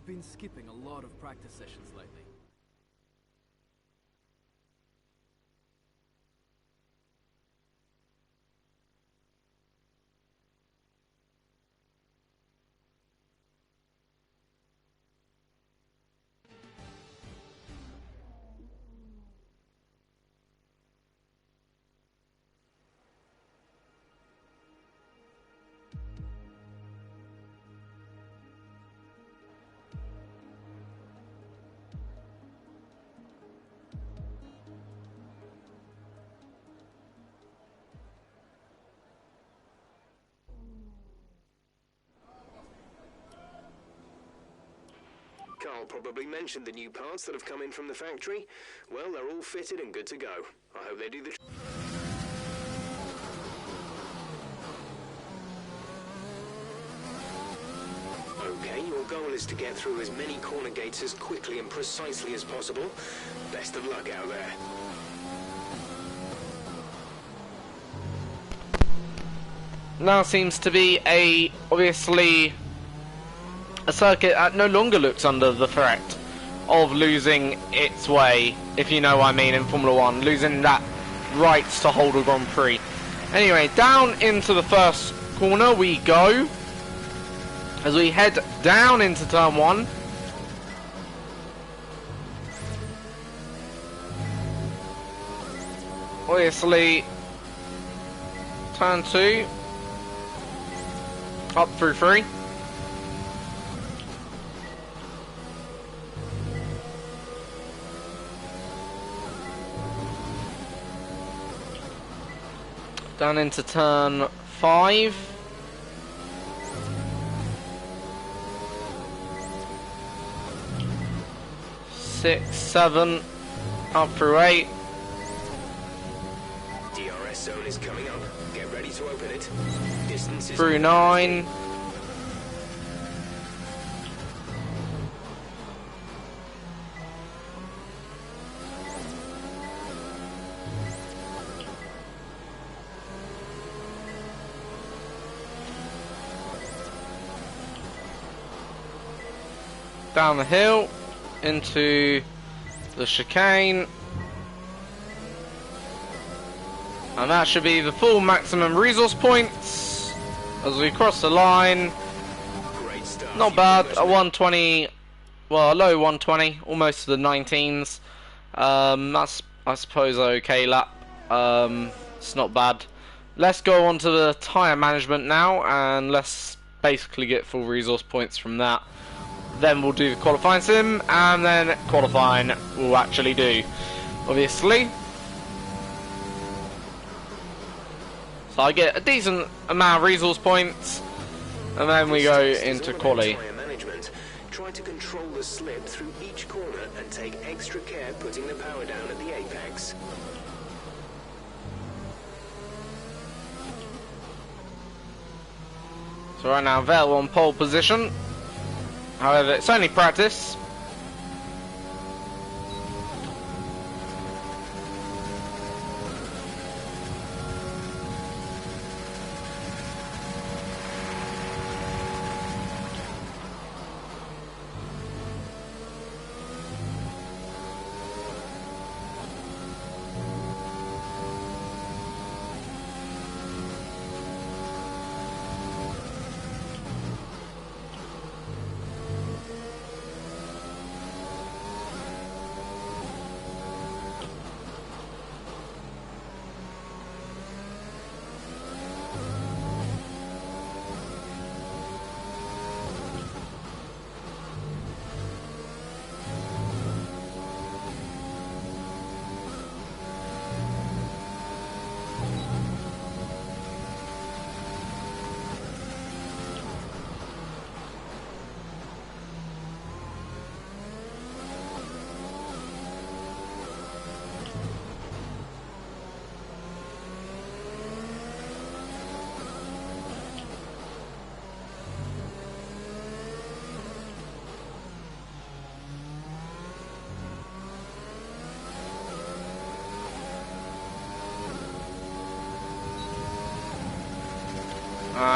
I've been skipping a lot of practice sessions lately. Carl probably mentioned the new parts that have come in from the factory. Well, they're all fitted and good to go. I hope they do the... Okay, your goal is to get through as many corner gates as quickly and precisely as possible. Best of luck out there. Now seems to be obviously a circuit that no longer looks under the threat of losing its way, if you know what I mean, in Formula 1, losing that right to hold a Grand Prix. Anyway, down into the first corner we go, as we head down into turn 1. Obviously, turn 2, up through 3. Down into turn 5. Six, 7, up through 8. DRS zone is coming up. Get ready to open it. Distance is Through 9. Down the hill into the chicane, and that should be the full maximum resource points as we cross the line. great stuff. Not bad, a 120, well, a low 120, almost to the 19s. That's, I suppose, an okay lap. It's not bad. Let's go on to the tyre management now, and let's basically get full resource points from that. Then we'll do the qualifying sim, and then qualifying we'll actually do, obviously. So I get a decent amount of resource points, and then we go into quali. Try to control the slip through each corner and take extra care putting the power down at the apex. So right now Vettel on pole position. However, it's only practice.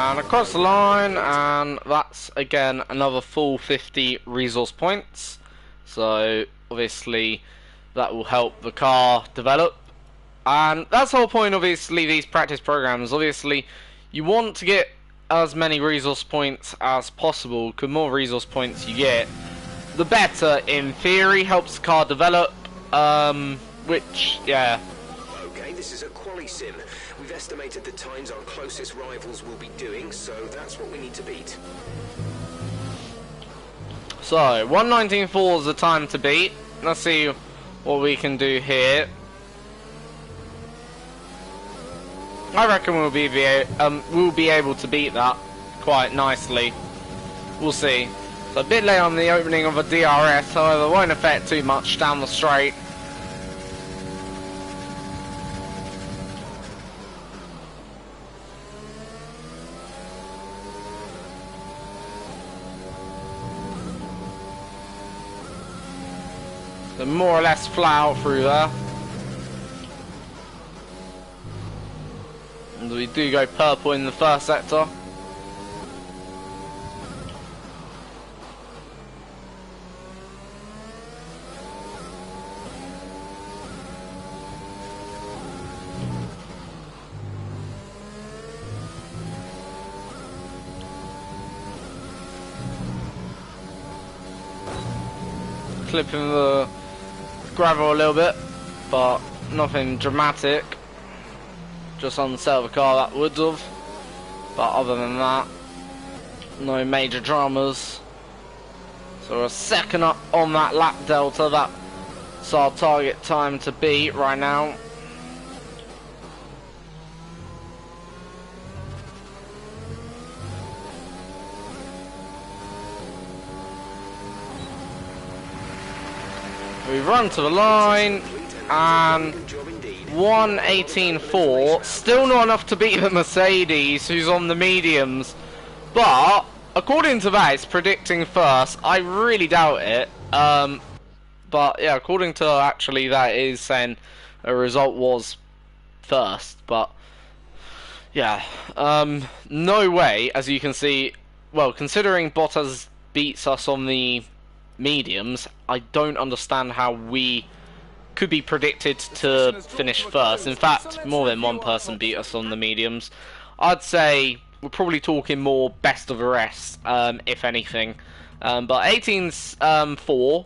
and across the line, and that's again another full 50 resource points. So obviously that will help the car develop, and that's the whole point. Obviously, these practice programs, obviously you want to get as many resource points as possible, because more resource points you get, the better in theory. Helps the car develop, which, yeah. Okay, this is a quali sim. We've estimated the times our closest rivals will be doing, so that's what we need to beat. So 1:19.4 is the time to beat. Let's see what we can do here. I reckon we'll be able to beat that quite nicely. We'll see. So a bit late on the opening of a DRS, however, won't affect too much down the straight. So more or less flat out through there. And we do go purple in the first sector. Clipping the gravel a little bit, but nothing dramatic. Just on the side of the car that would have, but other than that, no major dramas. So we're a second up on that lap delta. That's our target time to beat right now. We run to the line, and 1:18.4, still not enough to beat the Mercedes, who's on the mediums. But according to that, it's predicting first. I really doubt it. But yeah, according to actually that, it is saying a result was first. But yeah, no way. As you can see, well, considering Bottas beats us on the mediums, I don't understand how we could be predicted to finish first. In fact, more than one person beat us on the mediums. I'd say we're probably talking more best of the rest, if anything. But 18.4,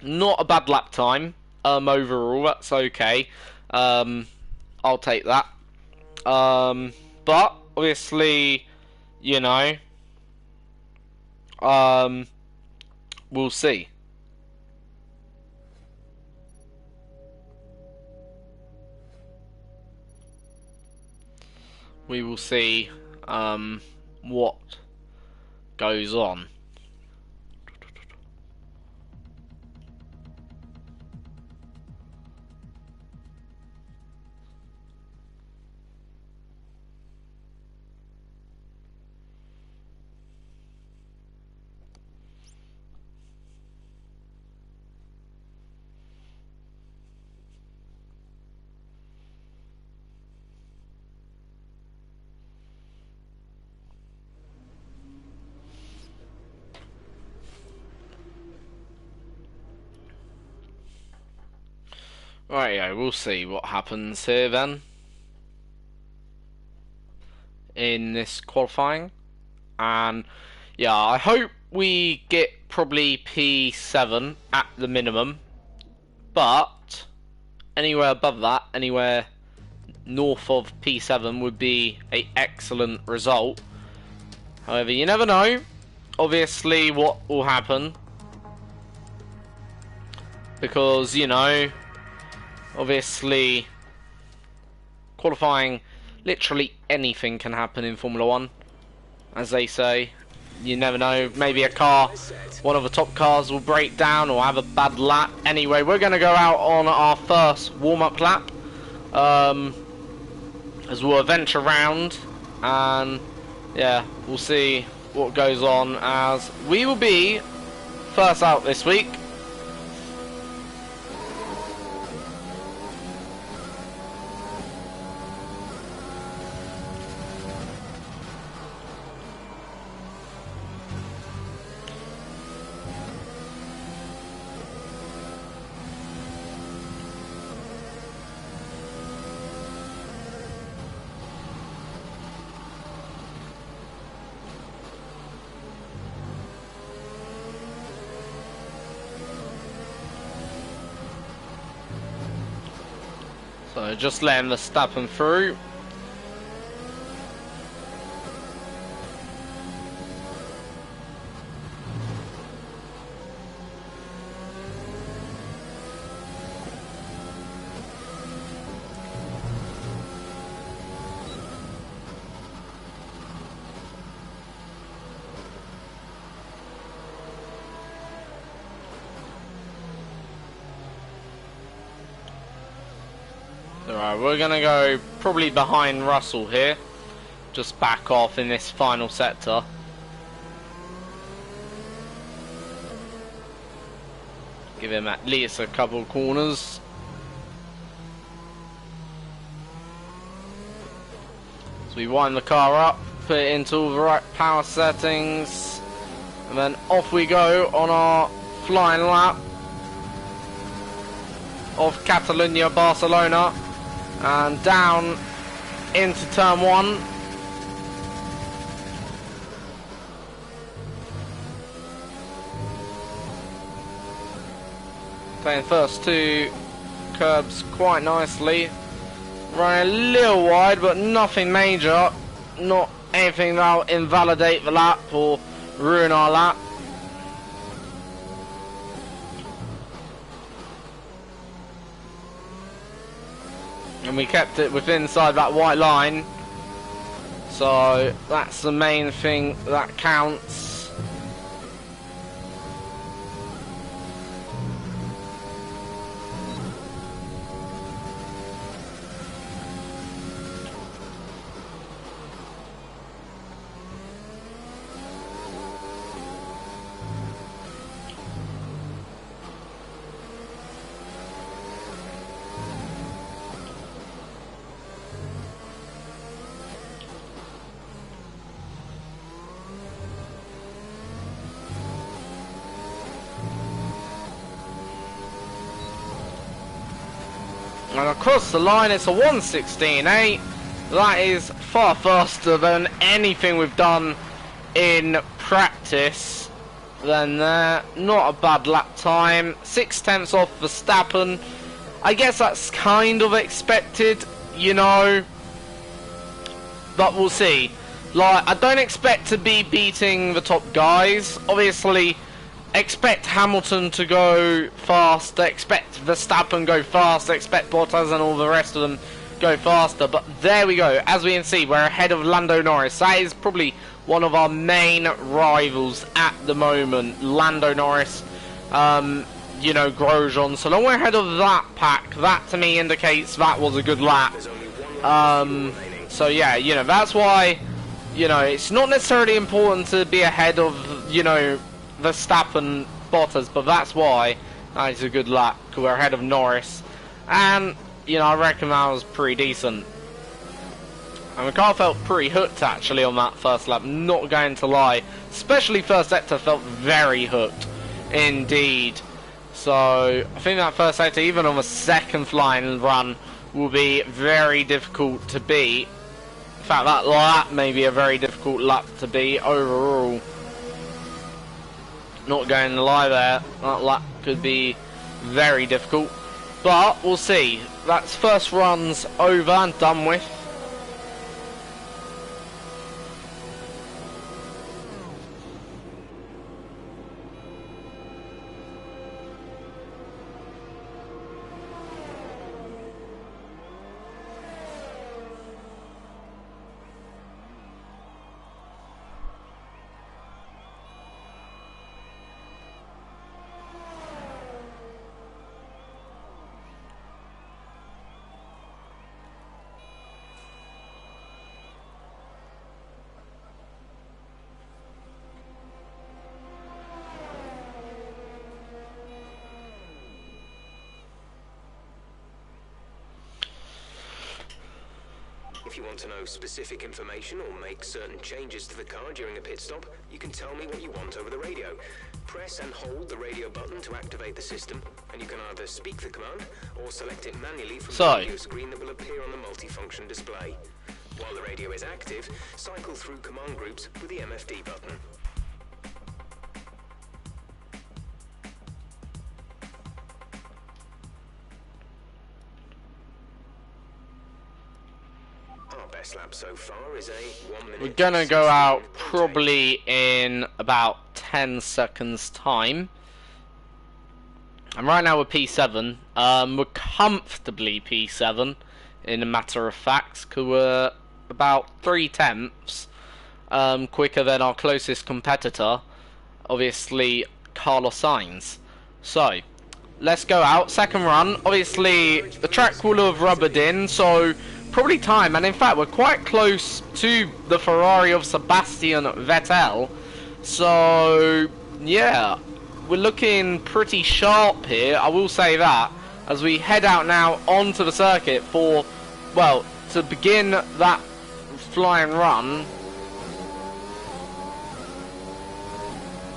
not a bad lap time overall. That's okay. I'll take that. But obviously, you know, we'll see. We will see what goes on. Right, yeah, we'll see what happens here then in this qualifying. And yeah, I hope we get probably P7 at the minimum, but anywhere above that, anywhere north of P7 would be an excellent result. However, you never know, obviously, what will happen, because, you know, obviously, qualifying, literally anything can happen in Formula 1, as they say. You never know, maybe a car, one of the top cars will break down or have a bad lap. Anyway, we're going to go out on our first warm-up lap, as we'll venture around, and yeah, we'll see what goes on, as we will be first out this week. So just letting Verstappen through. Alright, we're gonna go probably behind Russell here. Just back off in this final sector. Give him at least a couple corners. So we wind the car up, put it into all the right power settings, and then off we go on our flying lap of Catalonia, Barcelona. And down into turn 1. Playing first 2 curbs quite nicely. Running a little wide, but nothing major. Not anything that'll invalidate the lap or ruin our lap. And we kept it within inside that white line, so that's the main thing that counts. And across the line it's a 1:16.8. That is far faster than anything we've done in practice. Then there, not a bad lap time. 6/10 off Verstappen. I guess that's kind of expected, you know. But we'll see. Like, I don't expect to be beating the top guys. Obviously, expect Hamilton to go fast, expect Verstappen go fast, expect Bottas and all the rest of them go faster. But there we go. As we can see, we're ahead of Lando Norris. That is probably one of our main rivals at the moment. Lando Norris, you know, Grosjean. So long we're ahead of that pack. That to me indicates that was a good lap. So yeah, you know, that's why, you know, it's not necessarily important to be ahead of, you know, Verstappen, Bottas, but that's why that is a good lap, because we're ahead of Norris. And, you know, I reckon that was pretty decent. And the car felt pretty hooked actually on that first lap, not going to lie. Especially first sector felt very hooked indeed. So I think that first sector, even on the second flying run, will be very difficult to beat. In fact, that lap may be a very difficult lap to beat overall. Not going to lie there, that lap could be very difficult. But we'll see. That's first run's over and done with. If you want to know specific information or make certain changes to the car during a pit stop, you can tell me what you want over the radio. Press and hold the radio button to activate the system, and you can either speak the command or select it manually from the radio screen that will appear on the multifunction display. While the radio is active, cycle through command groups with the MFD button. best lap so far is a 1 minute. We're gonna go out probably in about 10 seconds time. And right now we're P7. We're comfortably P7 in a matter of fact, because we're about 3/10 quicker than our closest competitor, obviously Carlos Sainz. So let's go out, second run. Obviously the track will have rubbered in, so probably time, and in fact we're quite close to the Ferrari of Sebastian Vettel, so yeah, we're looking pretty sharp here, I will say that, as we head out now onto the circuit for, well, to begin that flying run.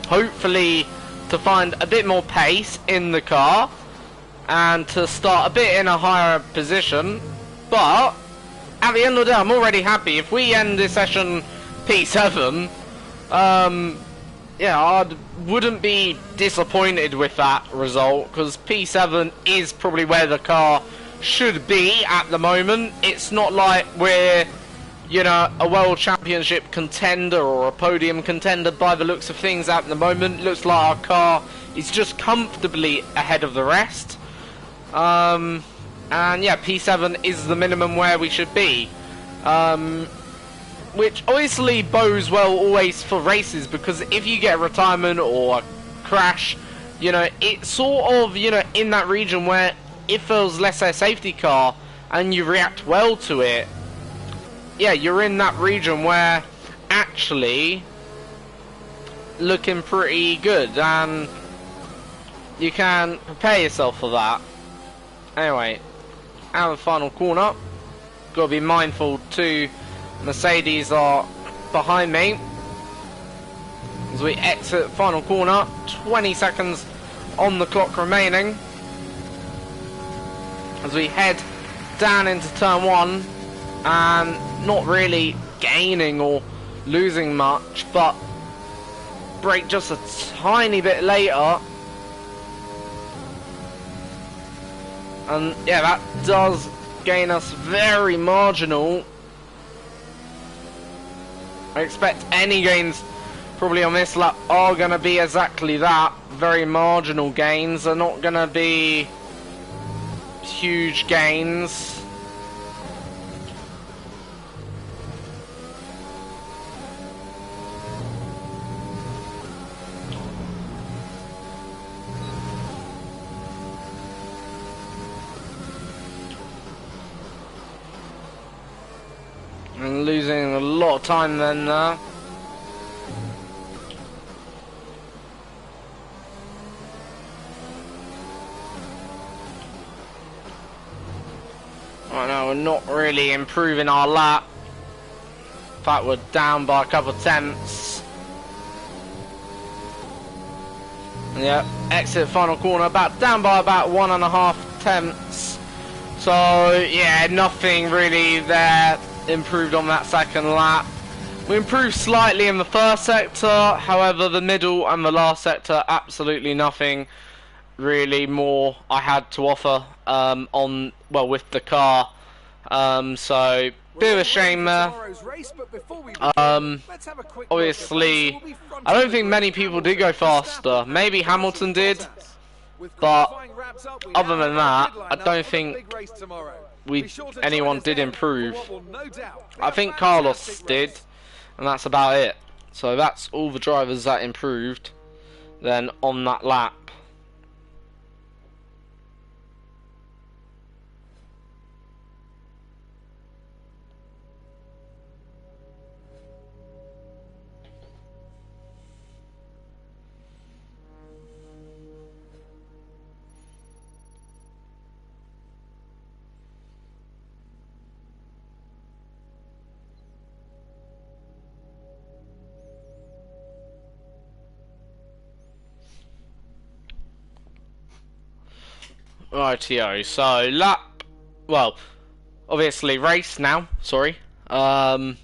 Hopefully to find a bit more pace in the car and to start a bit in a higher position, but at the end of the day I'm already happy. If we end this session P7, yeah, I wouldn't be disappointed with that result, because P7 is probably where the car should be at the moment. It's not like we're, you know, a world championship contender or a podium contender by the looks of things at the moment. Looks like our car is just comfortably ahead of the rest. And yeah, P7 is the minimum where we should be. Which obviously bodes well always for races, because if you get a retirement or a crash, you know, it's sort of, you know, in that region where if there's, let's say, a safety car and you react well to it, yeah, you're in that region where actually looking pretty good, and you can prepare yourself for that. Anyway, out of the final corner, got to be mindful too, Mercedes are behind me as we exit the final corner. 20 seconds on the clock remaining as we head down into turn 1, and not really gaining or losing much, but brake just a tiny bit later, and yeah, that does gain us very marginal. I expect any gains probably on this lap are going to be exactly that, very marginal gains. They're not going to be huge gains. And losing a lot of time then there. Right now we're not really improving our lap. In fact, we're down by a couple of tenths. Yeah, exit final corner, down by about 1.5 tenths. So yeah, nothing really there improved on that second lap. We improved slightly in the first sector, however the middle and the last sector, absolutely nothing really more I had to offer on, well, with the car. So bit of a shame there. Obviously I don't think many people did go faster. Maybe Hamilton did, but other than that I don't think anyone did improve. I think Carlos did, and that's about it. So that's all the drivers that improved then on that lap. Rightio, so lap, well, obviously race now, sorry. So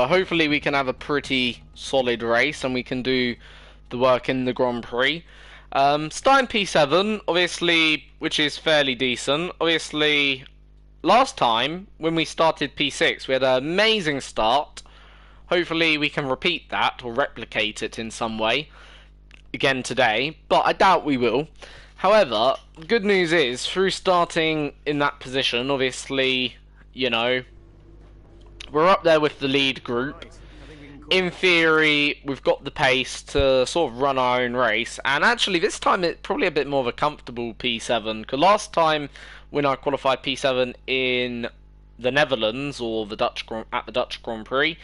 hopefully we can have a pretty solid race and we can do the work in the Grand Prix. Starting P7, obviously, which is fairly decent. Obviously, last time when we started P6, we had an amazing start. Hopefully we can repeat that or replicate it in some way again today, but I doubt we will. However, good news is, through starting in that position, obviously, you know, we're up there with the lead group. In theory, we've got the pace to sort of run our own race, and actually this time it's probably a bit more of a comfortable P7, because last time when I qualified P7 in the Netherlands, or the Dutch Grand Prix,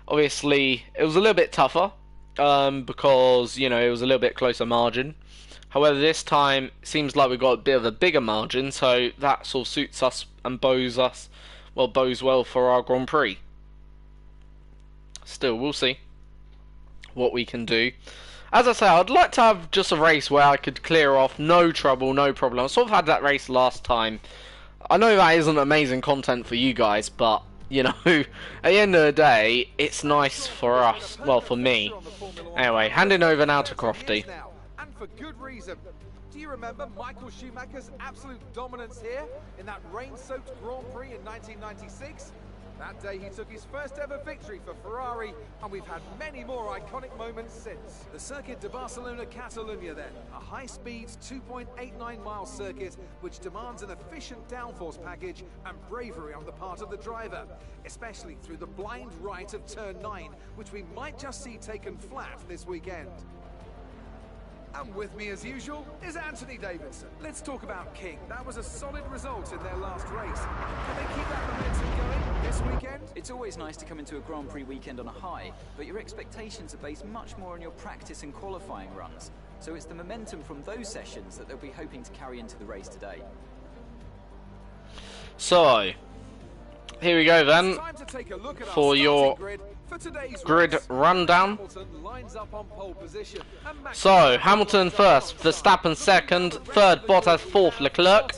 obviously it was a little bit tougher, because, you know, it was a little bit closer margin. However, this time it seems like we've got a bit of a bigger margin, so that sort of suits us and bodes well for our Grand Prix. Still, we'll see what we can do. As I say, I'd like to have just a race where I could clear off, no trouble, no problem. I sort of had that race last time. I know that isn't amazing content for you guys, but, you know, at the end of the day, it's nice for us, well, for me. Anyway, handing over now to Crofty. And for good reason. Do you remember Michael Schumacher's absolute dominance here in that rain-soaked Grand Prix in 1996? That day he took his first ever victory for Ferrari, and we've had many more iconic moments since. The Circuit de Barcelona-Catalunya then, a high-speed 2.89-mile circuit which demands an efficient downforce package and bravery on the part of the driver, especially through the blind right of turn 9, which we might just see taken flat this weekend. And with me, as usual, is Anthony Davidson. Let's talk about King. That was a solid result in their last race. Can they keep that momentum going this weekend? It's always nice to come into a Grand Prix weekend on a high, but your expectations are based much more on your practice and qualifying runs. So it's the momentum from those sessions that they'll be hoping to carry into the race today. So, here we go then, for your grid rundown. So, Hamilton first, Verstappen second, third Bottas, fourth Leclerc,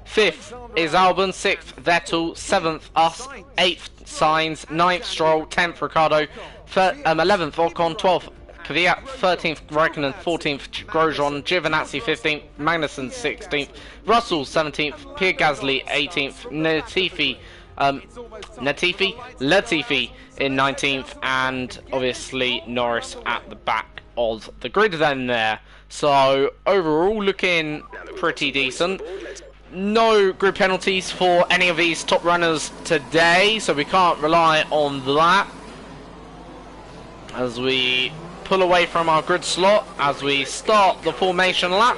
fifth is Albon, sixth Vettel, seventh us, eighth Sainz, ninth Stroll, 10th Ricciardo, 11th Ocon, 12th Kvyat, 13th Raikkonen, 14th Grosjean, Giovinazzi 15th, Magnussen 16th, Russell 17th, Pierre Gasly 18th, Latifi in 19th, and obviously Norris at the back of the grid then there. So overall looking pretty decent. No grid penalties for any of these top runners today, so we can't rely on that as we pull away from our grid slot as we start the formation lap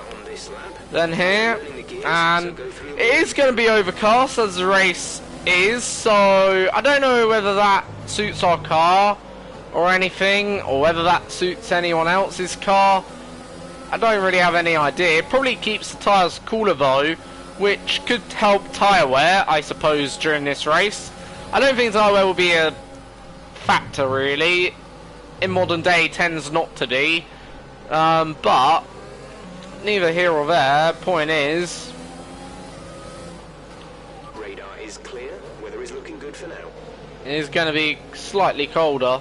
then here, and it is going to be overcast as the race is, so I don't know whether that suits our car or anything, or whether that suits anyone else's car. I don't really have any idea. It probably keeps the tyres cooler though, which could help tyre wear, I suppose, during this race. I don't think tyre wear will be a factor really. In modern day tends not to be, but neither here or there. Point is, Radar is clear. Weather is looking good for now. it is going to be slightly colder.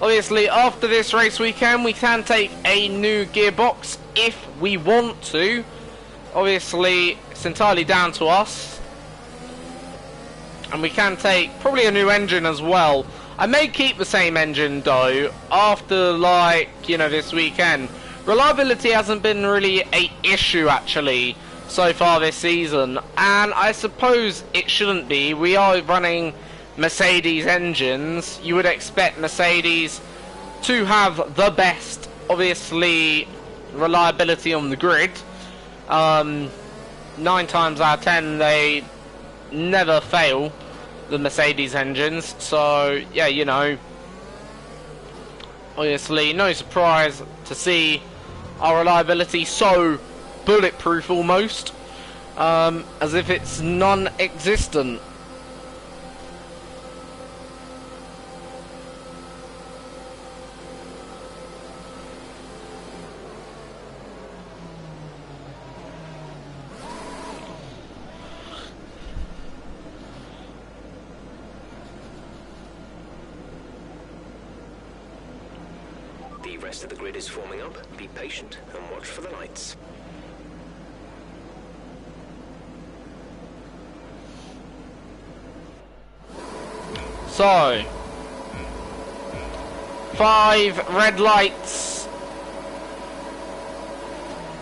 Obviously, after this race weekend, we can take a new gearbox if we want to. Obviously, it's entirely down to us, and we can take probably a new engine as well. I may keep the same engine though after, like, you know, this weekend. Reliability hasn't been really a issue actually so far this season, and I suppose it shouldn't be. We are running Mercedes engines. You would expect Mercedes to have the best, obviously, reliability on the grid. 9 times out of 10 they never fail, the Mercedes engines, so yeah, you know, obviously no surprise to see our reliability so bulletproof almost, as if it's non-existent. The rest of the grid is forming up. Be patient and watch for the lights. So, 5 red lights.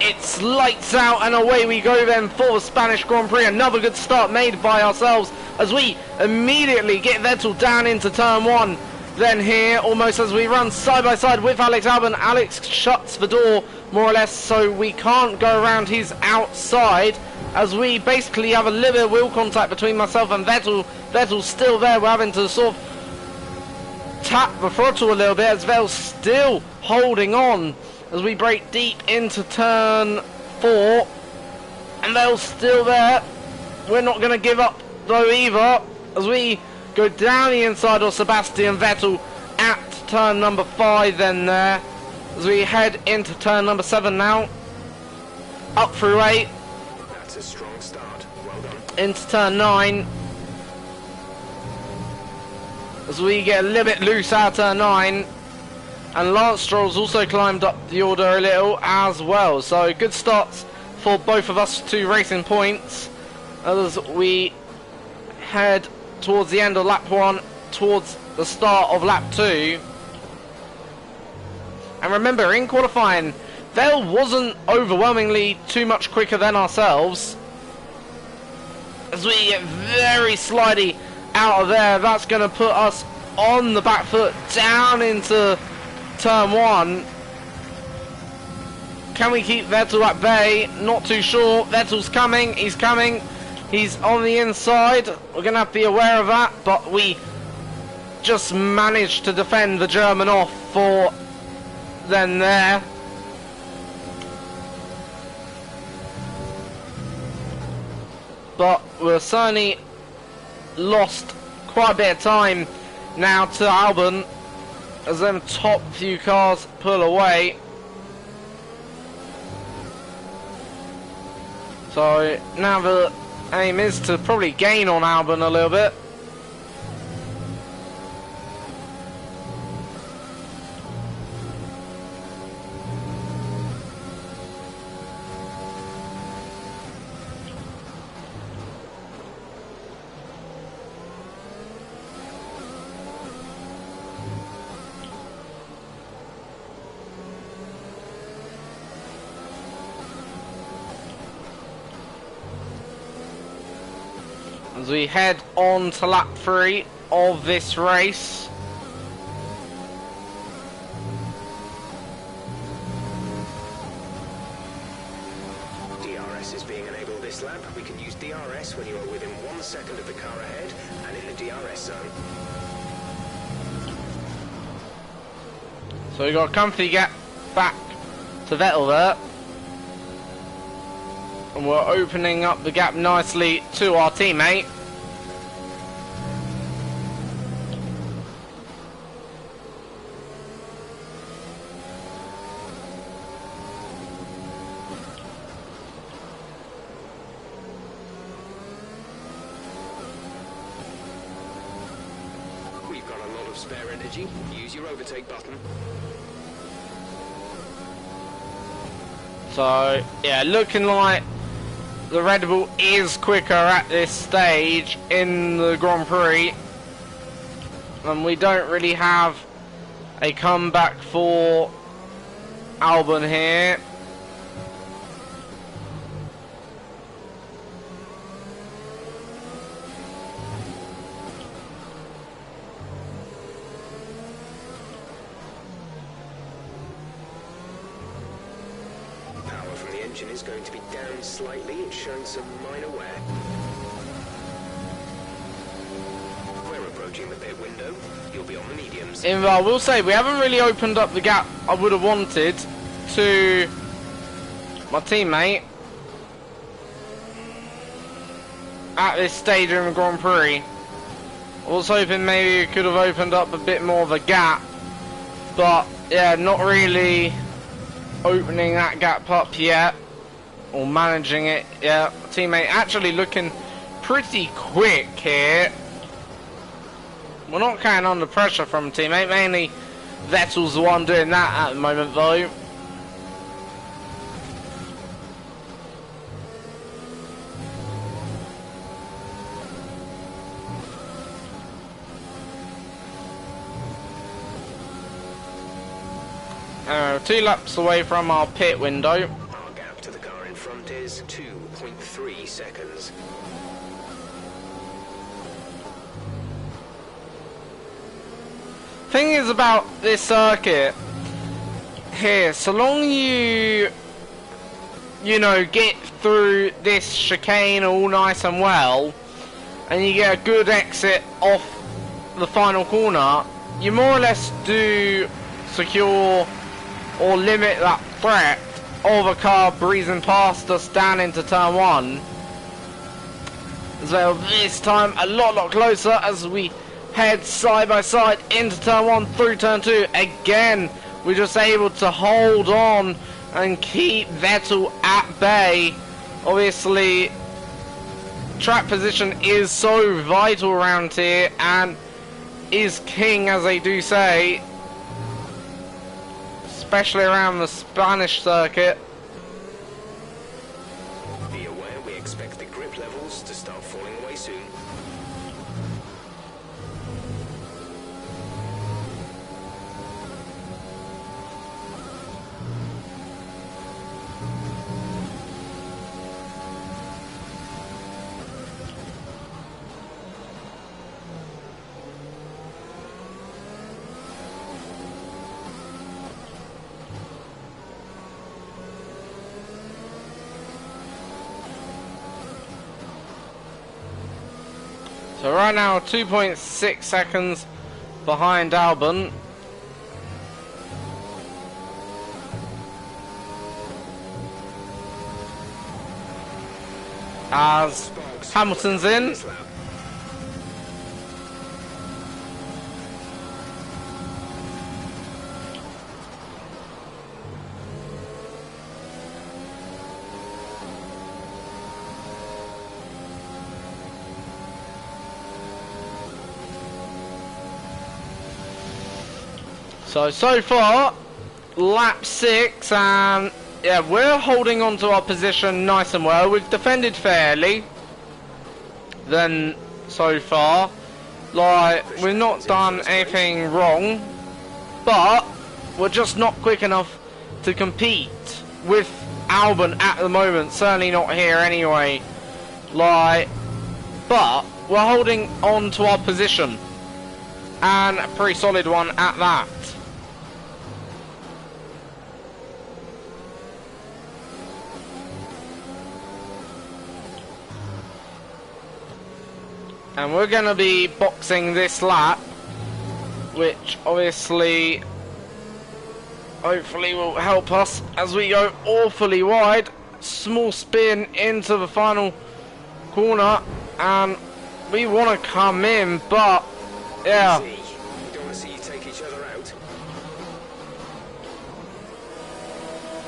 It's lights out and away we go then for the Spanish Grand Prix. Another good start made by ourselves as we immediately get Vettel down into turn 1. Then here, almost as we run side by side with Alex Albon, Alex shuts the door more or less so we can't go around his outside as we basically have a little bit of wheel contact between myself and Vettel. Vettel's still there, we're having to sort of tap the throttle a little bit as Vettel's still holding on as we break deep into turn 4 and Vettel's still there. We're not going to give up though either as we go down the inside of Sebastian Vettel at turn number 5 then there as we head into turn number 7 now, up through 8. That's a strong start. Well done. Into turn 9 as we get a little bit loose out of turn 9, and Lance Stroll's also climbed up the order a little as well. So good starts for both of us, 2 racing points as we head towards the end of lap 1, towards the start of lap 2. And remember, in qualifying, Vettel wasn't overwhelmingly too much quicker than ourselves. As we get very slidey out of there, that's going to put us on the back foot down into turn 1. Can we keep Vettel at bay? Not too sure. Vettel's coming, he's coming. He's on the inside. We're going to have to be aware of that, but we just managed to defend the German off for then there. But we're certainly lost quite a bit of time now to Albon as them top few cars pull away. So now the aim is to probably gain on Albon a little bit. As we head on to lap 3 of this race. DRS is being enabled this lap. We can use DRS when you are within 1 second of the car ahead and in the DRS zone. So we got a comfy gap back to Vettel there. And we're opening up the gap nicely to our teammate. We've got a lot of spare energy. Use your overtake button. So, yeah, looking like the Red Bull is quicker at this stage in the Grand Prix. And we don't really have a comeback for Albon here. Power from the engine is going to be down slightly. It's showing some minor wear. We're approaching the pit window. You'll be on the mediums. I will say, we haven't really opened up the gap I would have wanted to my teammate at this stage in the Grand Prix. I was hoping maybe it could have opened up a bit more of a gap, but yeah, not really opening that gap up yet, or managing it yet. My teammate actually looking pretty quick here. We're not counting on the pressure from a teammate, mainly Vettel's the one doing that at the moment though. 2 laps away from our pit window. Our gap to the car in front is 2.3 seconds. Thing is about this circuit here, so long you know, get through this chicane all nice and well, and you get a good exit off the final corner, you more or less do secure or limit that threat of a car breezing past us down into turn 1. So this time a lot closer as we head side by side into turn 1 through turn 2. Again, we're just able to hold on and keep Vettel at bay. Obviously, track position is so vital around here and is king, as they do say, especially around the Spanish circuit. Be aware we expect the grip levels to start falling away soon. So right now 2.6 seconds behind Albon. As Hamilton's in. So far, lap 6, and yeah, we're holding on to our position nice and well. We've defended fairly then so far. Like, we've not done anything wrong, but we're just not quick enough to compete with Albon at the moment. Certainly not here anyway. Like, but we're holding on to our position, and a pretty solid one at that. And we're going to be boxing this lap, which obviously hopefully will help us as we go awfully wide. Small spin into the final corner, and we want to come in, but yeah. We don't want to see you take each other out.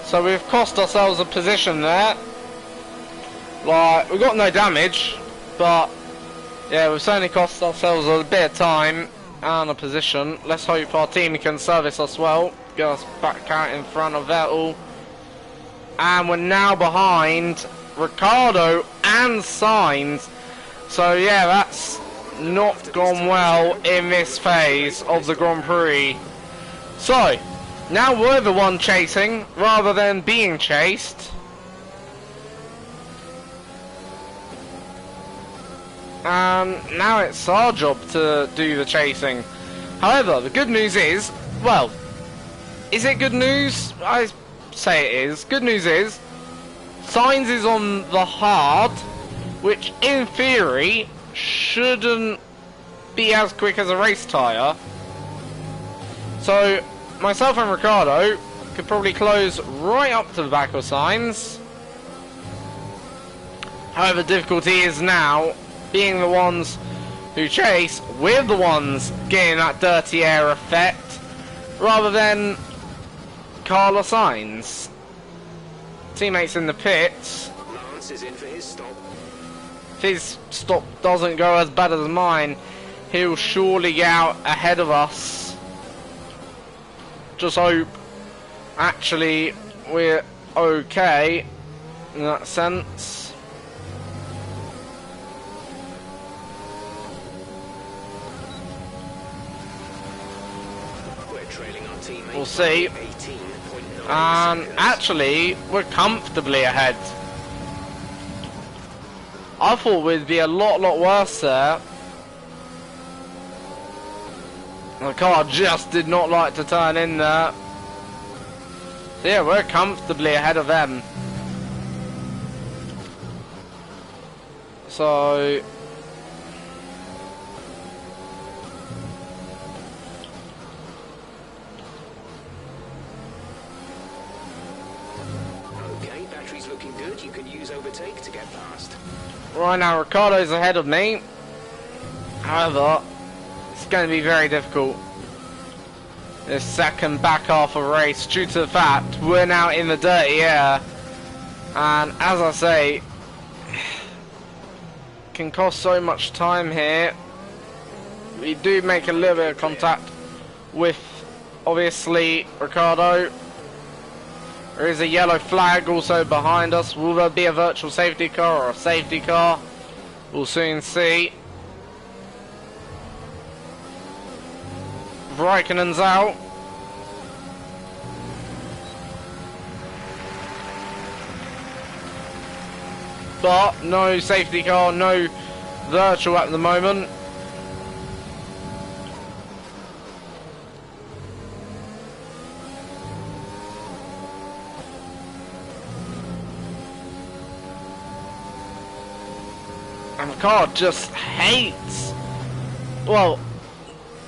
So we've cost ourselves a position there. Like, we got no damage, but yeah, we've certainly cost ourselves a bit of time and a position. Let's hope our team can service us well, get us back out in front of Vettel. And we're now behind Ricciardo and Sainz. So yeah, that's not gone well in this phase of the Grand Prix. So, now we're the one chasing rather than being chased. And now it's our job to do the chasing. However, the good news is, well, is it good news? I say it is. Good news is, Sainz is on the hard, which in theory shouldn't be as quick as a race tyre. So, myself and Ricciardo could probably close right up to the back of Sainz. However, difficulty is now being the ones who chase with the ones getting that dirty air effect rather than Carlos Sainz. Teammates in the pits. Lance is in for his stop. If his stop doesn't go as bad as mine, he'll surely get out ahead of us. Just hope actually we're okay in that sense. trailing our teammate. We'll see. 18.9 And seconds. actually, we're comfortably ahead. I thought we'd be a lot worse there. The car just did not like to turn in there. So yeah, we're comfortably ahead of them. So Okay, battery's looking good. You can use overtake to get past. right now Ricardo's ahead of me. However, it's going to be very difficult this second back half of race due to the fact we're now in the dirty air, and as I say, can cost so much time here. We do make a little bit of contact with obviously Ricardo. There is a yellow flag also behind us. Will there be a virtual safety car or a safety car? We'll soon see. Raikkonen's out. But no safety car, no virtual at the moment. And the car just hates. Well,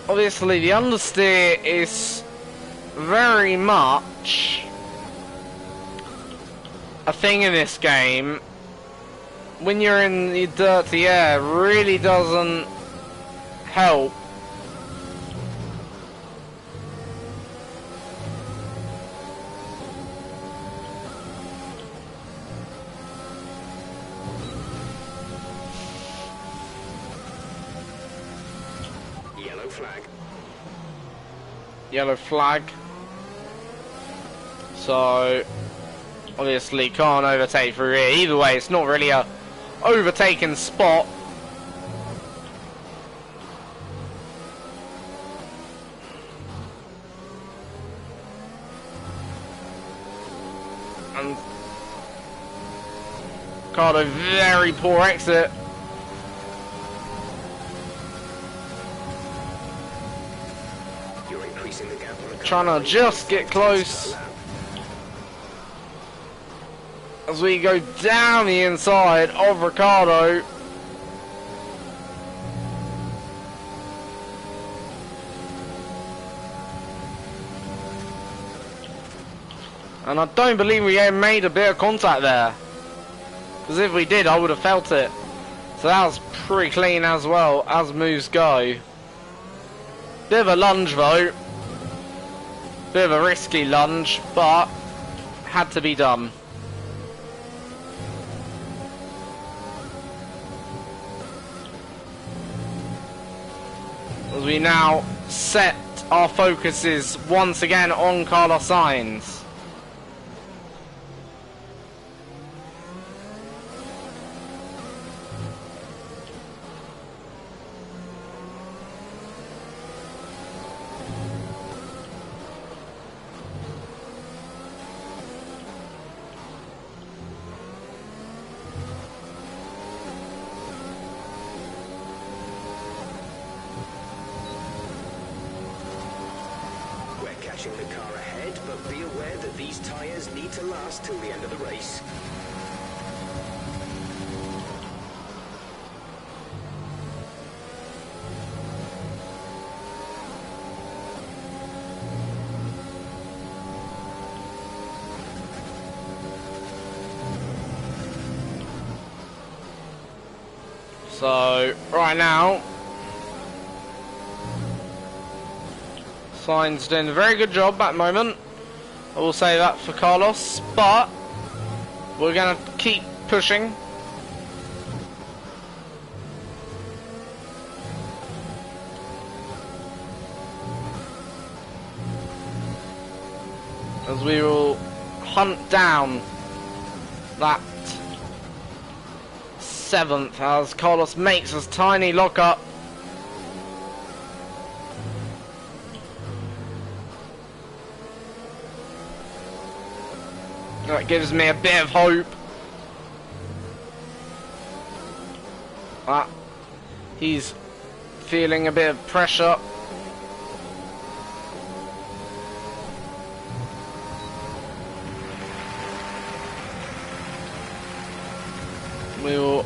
obviously the understeer is very much a thing in this game. When you're in the dirty air, really doesn't help. Yellow flag. Yellow flag. So obviously can't overtake through here. Either way, it's not really a overtaken spot. And Ricardo, very poor exit. You're increasing the gap on the car. Trying to just get close as we go down the inside of Ricardo. And I don't believe we made a bit of contact there, because if we did I would have felt it. So that was pretty clean as well, as moves go. Bit of a lunge though, bit of a risky lunge, but had to be done. As we now set our focuses once again on Carlos Sainz. Catching the car ahead, but be aware that these tyres need to last till the end of the race. So right now Sainz doing a very good job at the moment. I will say that for Carlos, but we're going to keep pushing. As we will hunt down that 7th as Carlos makes us tiny lock up. That gives me a bit of hope. He's feeling a bit of pressure. We'll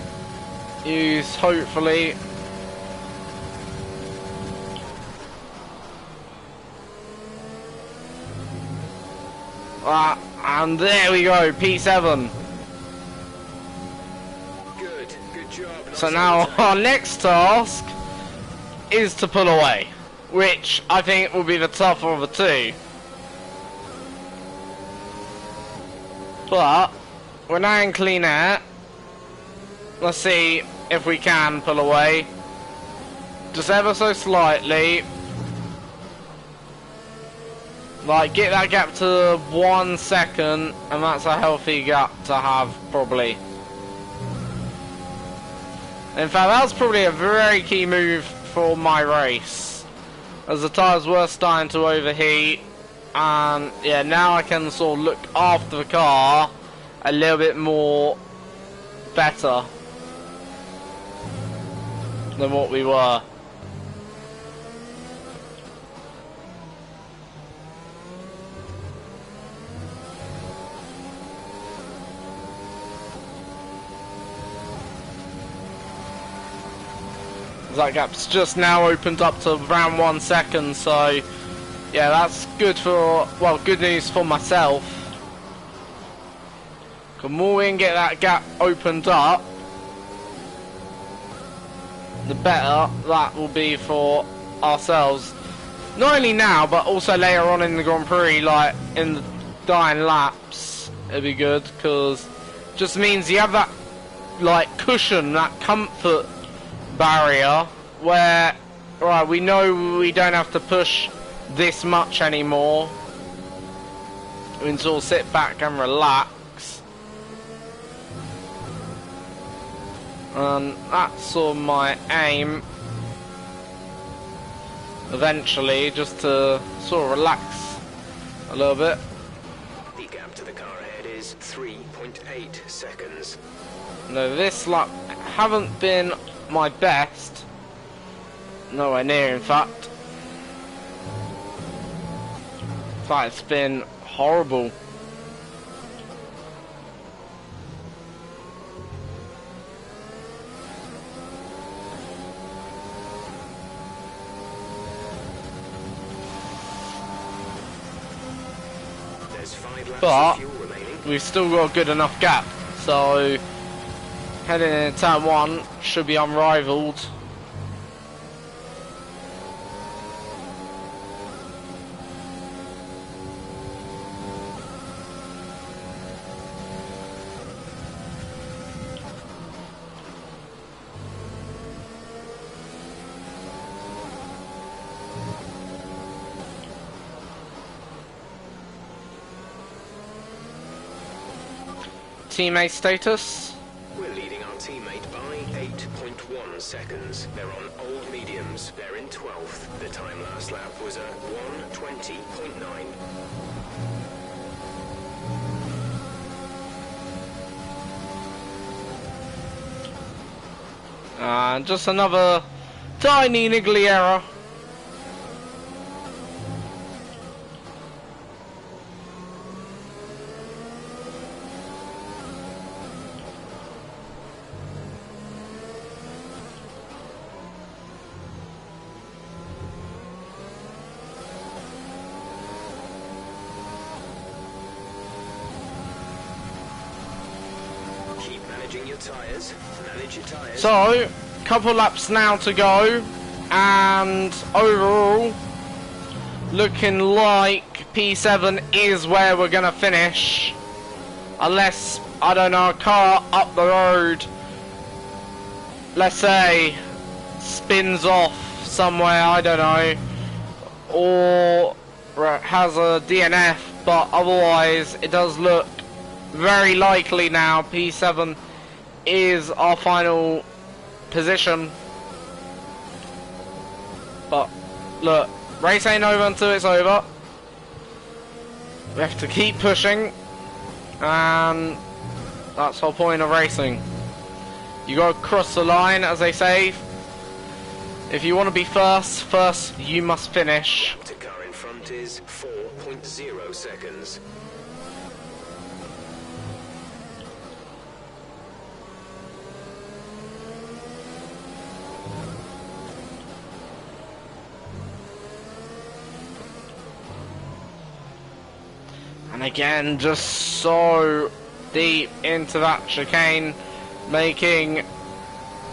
use, hopefully, and there we go, P7. Good job. So now our next task is to pull away, which I think will be the tougher of the two. But we're now in clean air. Let's see if we can pull away. Just ever so slightly. Like, get that gap to 1 second, and that's a healthy gap to have, probably. In fact, that was probably a very key move for my race, as the tyres were starting to overheat, and yeah, now I can sort of look after the car a little bit more better than what we were. That gap's just now opened up to around 1 second, so yeah, that's good for, well, good news for myself. The more we can get that gap opened up, the better that will be for ourselves. Not only now, but also later on in the Grand Prix, like in the dying laps, it'll be good, because it just means you have that like cushion, that comfort barrier where, right, we know we don't have to push this much anymore. We can sort of sit back and relax. And that's sort of my aim eventually, just to sort of relax a little bit. The gap to the car ahead is 3.8 seconds. No, this lap haven't been my best. Nowhere near, in fact. In fact, it's been horrible. There's 5 laps But of fuel remaining. we've still got a good enough gap, so heading into turn 1 should be unrivaled. Teammate status. We're leading our teammate by 8.1 seconds. They're on old mediums. They're in 12th. The time last lap was a 1:20.9. And just another tiny niggly error. Manage your tyres. So, couple laps now to go, and overall, looking like P7 is where we're gonna finish, unless, I don't know, a car up the road, let's say, spins off somewhere, I don't know, or has a DNF, but otherwise it does look very likely now P7 is our final position. But look, race ain't over until it's over. We have to keep pushing. and that's the whole point of racing. You got to cross the line, as they say. If you want to be first you must finish. The car in front is 4.0 seconds. And again, just so deep into that chicane, making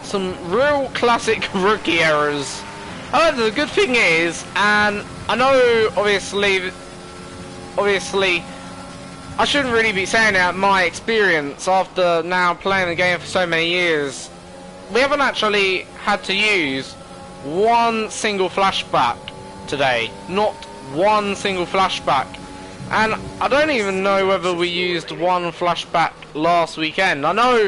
some real classic rookie errors. However, the good thing is, and I know obviously I shouldn't really be saying out my experience after now playing the game for so many years, we haven't actually had to use one single flashback today. Not one single flashback. And I don't even know whether we used one flashback last weekend. I know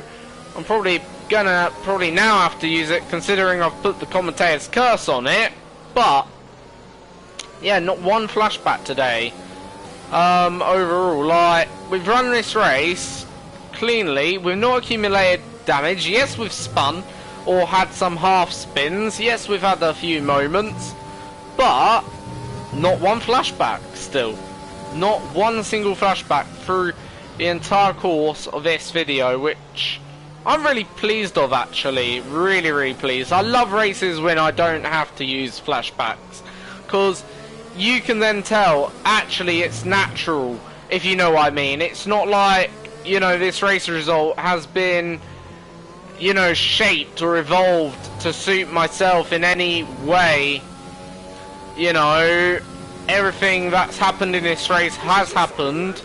I'm probably now have to use it, considering I've put the commentator's curse on it, but yeah, not one flashback today. Overall, like, we've run this race cleanly, we've not accumulated damage. Yes, we've spun or had some half spins, yes, we've had a few moments, but not one flashback still. Not one single flashback through the entire course of this video, which I'm really pleased of, actually. Really pleased. I love races when I don't have to use flashbacks, because you can then tell, actually, it's natural, if you know what I mean. It's not like, you know, this race result has been, you know, shaped or evolved to suit myself in any way. You know, everything that's happened in this race has happened,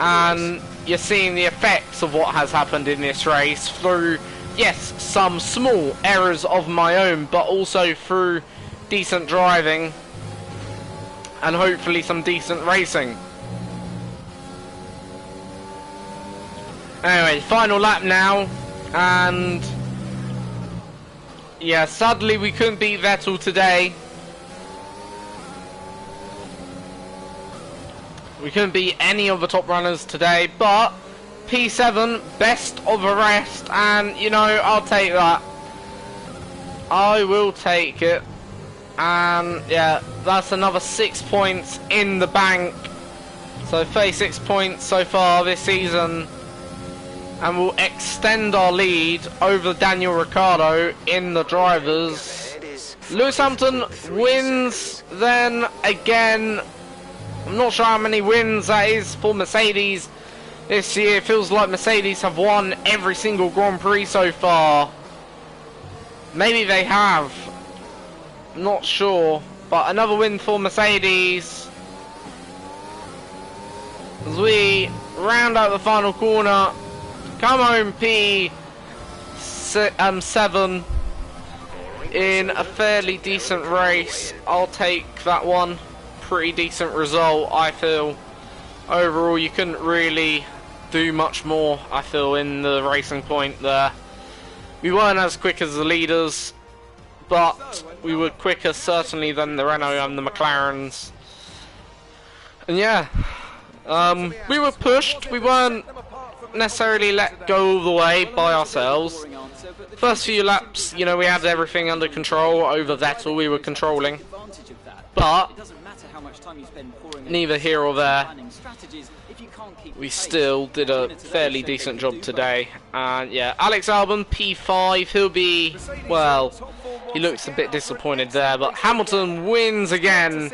and you're seeing the effects of what has happened in this race through, yes, some small errors of my own, but also through decent driving and hopefully some decent racing. Anyway, final lap now, and yeah, sadly we couldn't beat Vettel today. We couldn't beat any of the top runners today, but P7, best of the rest, and you know, I'll take that. I will take it. And yeah, that's another 6 points in the bank. So 36 points so far this season, and we'll extend our lead over Daniel Ricciardo in the drivers. Lewis Hamilton wins then again. I'm not sure how many wins that is for Mercedes this year. It feels like Mercedes have won every single Grand Prix so far. Maybe they have. I'm not sure. But another win for Mercedes. As we round out the final corner. Come home P7 in a fairly decent race. I'll take that one. Pretty decent result, I feel. Overall, you couldn't really do much more, I feel, in the racing point there. We weren't as quick as the leaders, but we were quicker certainly than the Renault and the McLarens. And yeah, we were pushed. We weren't necessarily let go all the way by ourselves. First few laps, you know, we had everything under control. Over Vettel, we were controlling. But neither here or there, we still did a fairly decent job today. And yeah, Alex Albon, P5, he'll be, well, he looks a bit disappointed there, but Hamilton wins again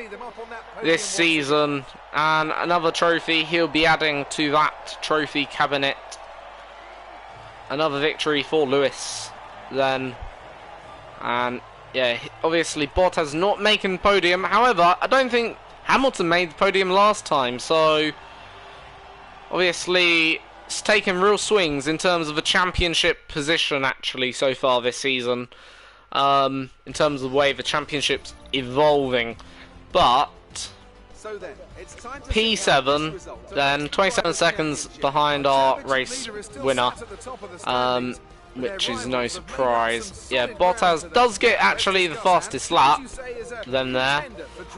this season, and another trophy he'll be adding to that trophy cabinet. Another victory for Lewis then. And yeah, obviously Bottas not making podium. However, I don't think Hamilton made the podium last time, so obviously it's taken real swings in terms of a championship position actually so far this season, in terms of the way the championship's evolving. But P7 then 27 seconds behind our race winner, which is no surprise. Yeah, Bottas does get actually the fastest lap then there.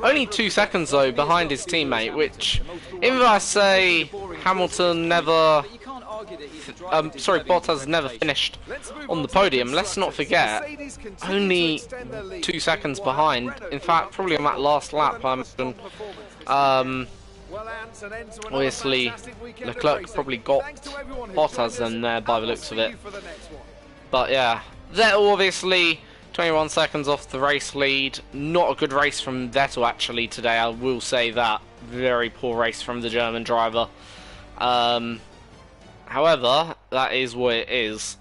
Only 2 seconds though behind his teammate, which, even though I say Hamilton never... But you can't argue that he's a driver sorry, deserving of Bottas never reputation. finished Let's move on the to podium. Let's not forget, Mercedes continue to only extend their lead. 2 seconds Meanwhile, behind. Renault In pulled fact, up probably on the that last table lap, with I another strong imagine. performance this Well, Ants, an end to another Obviously, fantastic weekend of Leclerc racing. probably got Thanks to everyone who Bottas joined us, in there by the and looks we'll of see it. you for the next one. But yeah, Vettel obviously 21 seconds off the race lead. Not a good race from Vettel actually today, I will say that. Very poor race from the German driver. However, that is what it is.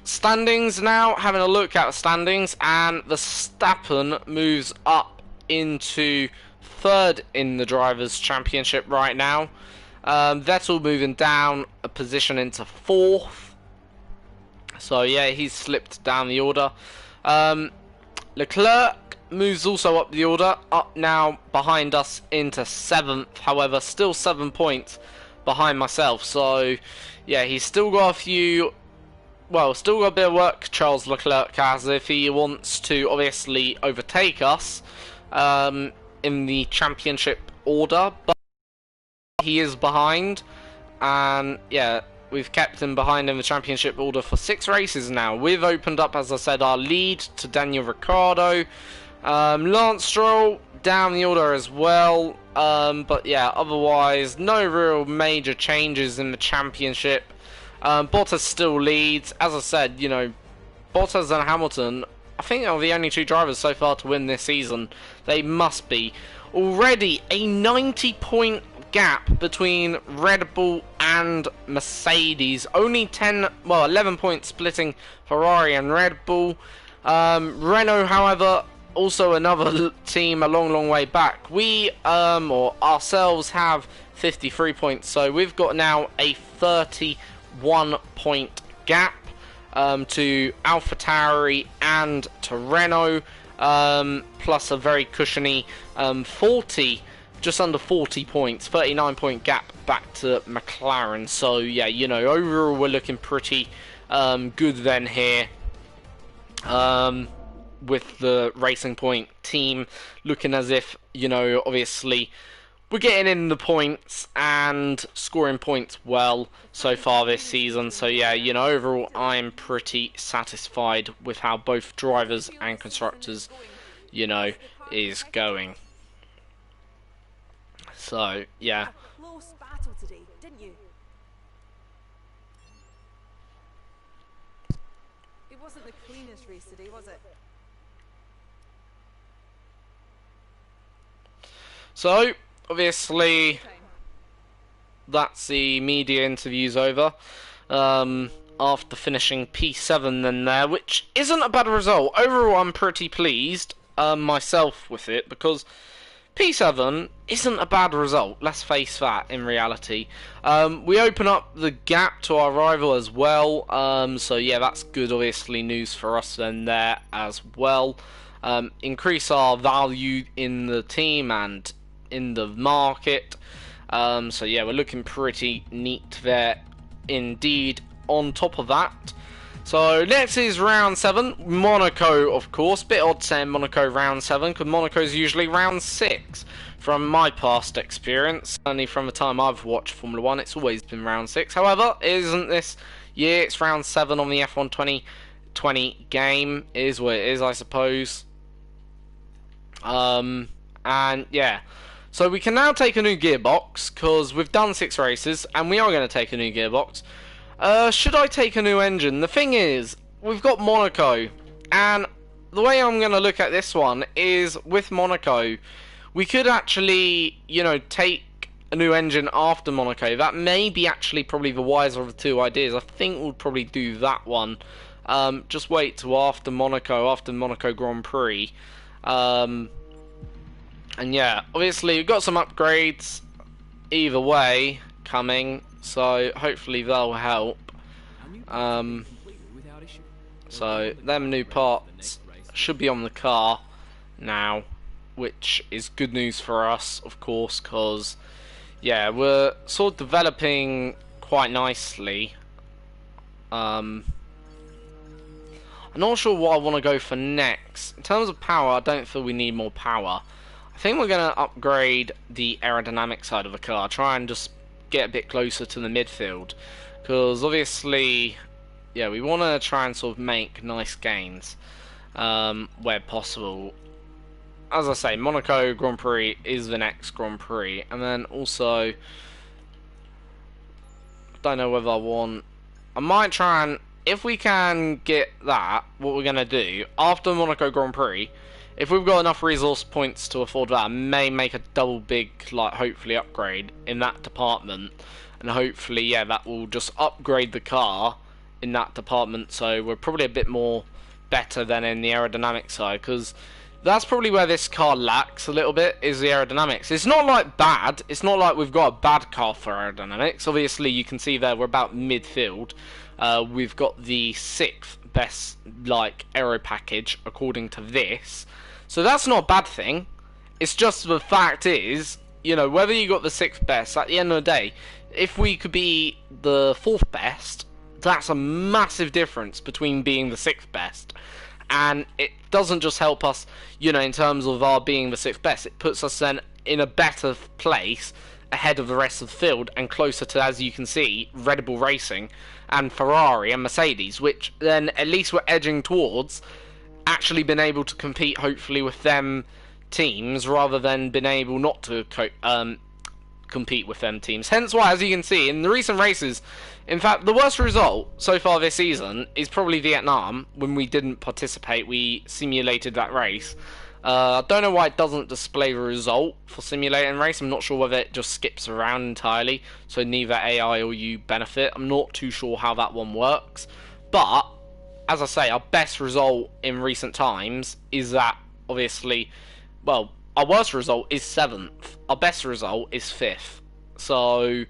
Standings now, having a look at the standings, and Verstappen moves up into 3rd in the Drivers' Championship right now. Vettel moving down a position into 4th. So yeah, he's slipped down the order. Leclerc moves also up the order, up now behind us into 7th. However, still 7 points behind myself. So yeah, he's still got a few... Well, still got a bit of work, Charles Leclerc has, if he wants to obviously overtake us in the championship order. But he is behind, and yeah, we've kept him behind in the championship order for 6 races now. We've opened up, as I said, our lead to Daniel Ricciardo. Lance Stroll down the order as well. But yeah, otherwise, no real major changes in the championship. Bottas still leads. As I said, you know, Bottas and Hamilton, I think, are the only 2 drivers so far to win this season. They must be. Already a 90-point gap between Red Bull and Mercedes. Only 11 points splitting Ferrari and Red Bull. Renault, however, also another team a long way back. We, or ourselves, have 53 points. So we've got now a 31-point gap to AlphaTauri and to Renault, plus a very cushiony 40, just under 40 points, 39-point gap back to McLaren. So yeah, you know, overall we're looking pretty good then here, with the Racing Point team looking as if, you know, obviously we're getting in the points and scoring points well so far this season. So yeah, you know, overall I'm pretty satisfied with how both drivers and constructors, you know, is going. So yeah. Close battle today, didn't you? It wasn't the cleanest race today, was it? So obviously that's the media interviews over. After finishing P7 then there, which isn't a bad result. Overall I'm pretty pleased myself with it, because P7 isn't a bad result, let's face that in reality. We open up the gap to our rival as well, so yeah, that's good obviously news for us then there as well. Increase our value in the team and in the market. So yeah, we're looking pretty neat there indeed. On top of that, so next is round 7, Monaco, of course. Bit odd saying Monaco round 7, because Monaco's usually round 6 from my past experience. Only from the time I've watched Formula 1, it's always been round 6. However, it isn't this year, it's round 7 on the F1 2020 game. It is what it is, I suppose. And yeah, so we can now take a new gearbox, because we've done 6 races, and we are going to take a new gearbox. Should I take a new engine? The thing is, we've got Monaco, and the way I'm going to look at this one is, with Monaco, we could actually, you know, take a new engine after Monaco. That may be actually probably the wiser of the 2 ideas. I think we'll probably do that one. Just wait till after Monaco Grand Prix. And yeah, obviously we've got some upgrades either way coming, so hopefully they'll help. So them new parts should be on the car now, which is good news for us, of course, because yeah, we're sort of developing quite nicely. I'm not sure what I want to go for next. In terms of power, I don't feel we need more power. I think we're going to upgrade the aerodynamic side of the car, try and just get a bit closer to the midfield, because obviously, yeah, we want to try and sort of make nice gains where possible. As I say, Monaco Grand Prix is the next Grand Prix, and then also, don't know whether I might try and, if we can get that, what we're going to do, after Monaco Grand Prix, if we've got enough resource points to afford that, I may make a double big, like, hopefully upgrade in that department. And hopefully, yeah, that will just upgrade the car in that department. So we're probably a bit more better than in the aerodynamic side. Because that's probably where this car lacks a little bit, is the aerodynamics. It's not like bad. It's not like we've got a bad car for aerodynamics. Obviously, you can see there we're about midfield. We've got the 6th best, like, aero package according to this. So that's not a bad thing. It's just the fact is, you know, whether you got the 6th best, at the end of the day, if we could be the 4th best, that's a massive difference between being the 6th best. And it doesn't just help us, you know, in terms of our being the 6th best. It puts us then in a better place ahead of the rest of the field and closer to, as you can see, Red Bull Racing and Ferrari and Mercedes, which then at least we're edging towards actually been able to compete, hopefully, with them teams rather than been able not to compete with them teams. Hence why, as you can see, in the recent races, in fact, the worst result so far this season is probably Vietnam, when we didn't participate. We simulated that race. I don't know why it doesn't display the result for simulating race. I'm not sure whether it just skips around entirely, so neither AI or you benefit. I'm not too sure how that one works. But as I say, our best result in recent times is that, obviously, well, our worst result is 7th. Our best result is 5th. So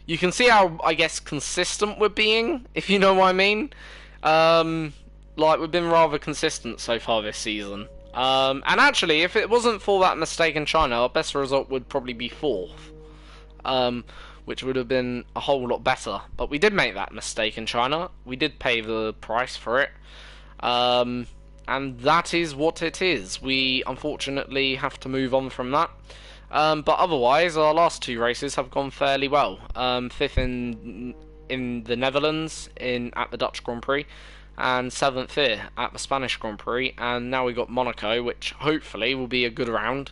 you can see how, I guess, consistent we're being, if you know what I mean. Like, we've been rather consistent so far this season. And actually, if it wasn't for that mistake in China, our best result would probably be 4th. Which would have been a whole lot better. But we did make that mistake in China. We did pay the price for it. And that is what it is. We unfortunately have to move on from that. But otherwise, our last 2 races have gone fairly well. 5th in the Netherlands at the Dutch Grand Prix, and 7th here at the Spanish Grand Prix. And now we've got Monaco, which hopefully will be a good round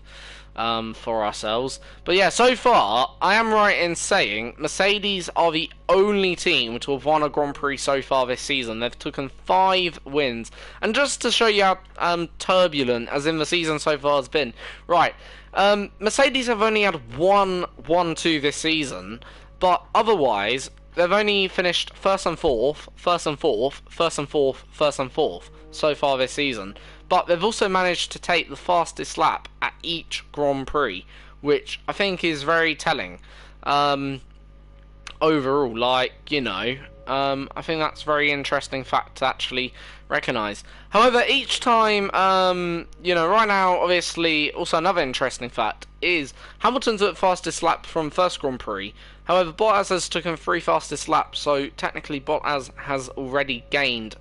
for ourselves. But yeah, so far, I am right in saying Mercedes are the only team to have won a Grand Prix so far this season. They've taken 5 wins. And just to show you how turbulent, as in the season so far has been, right, Mercedes have only had 1-2 this season, but otherwise, they've only finished 1st and 4th, 1st and 4th, 1st and 4th, 1st and 4th so far this season. But they've also managed to take the fastest lap at each Grand Prix, which I think is very telling. Overall, like, you know, I think that's a very interesting fact to actually recognise. However, each time, you know, right now, obviously, also another interesting fact is Hamilton took fastest lap from first Grand Prix. However, Bottas has taken 3 fastest laps, so technically Bottas has already gained,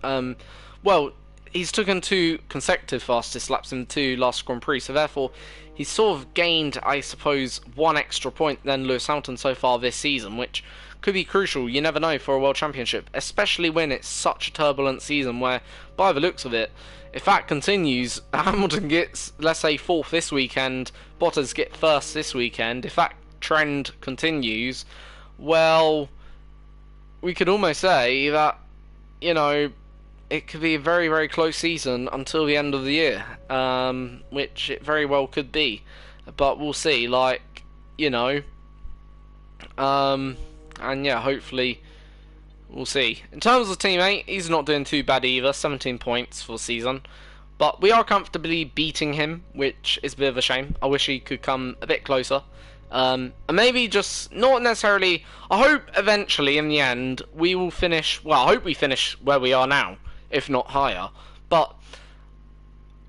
well, he's taken 2 consecutive fastest laps in the 2 last Grand Prix, so therefore he's sort of gained, I suppose, 1 extra point than Lewis Hamilton so far this season, which could be crucial, you never know, for a World Championship, especially when it's such a turbulent season where, by the looks of it, if that continues, Hamilton gets, let's say, 4th this weekend, Bottas get 1st this weekend. If that trend continues, well, we could almost say that, you know, it could be a very, very close season until the end of the year, which it very well could be, but we'll see, like, you know, and yeah, hopefully, we'll see. In terms of teammate, he's not doing too bad either, 17 points for the season, but we are comfortably beating him, which is a bit of a shame. I wish he could come a bit closer. And maybe just, not necessarily, I hope eventually, in the end, we will finish, well, I hope we finish where we are now, if not higher. But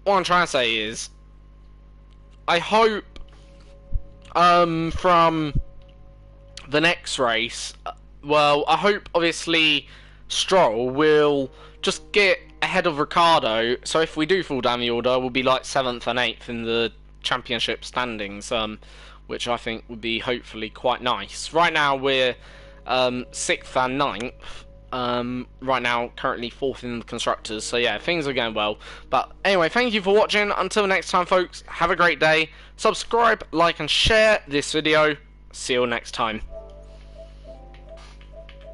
what I'm trying to say is, I hope from the next race, well, I hope obviously Stroll will just get ahead of Ricciardo, so if we do fall down the order, we'll be like 7th and 8th in the championship standings, which I think would be hopefully quite nice. Right now we're 6th and 9th. Right now currently 4th in the constructors, so yeah, things are going well. But anyway, thank you for watching. Until next time, folks, have a great day. Subscribe, like and share this video. See you all next time.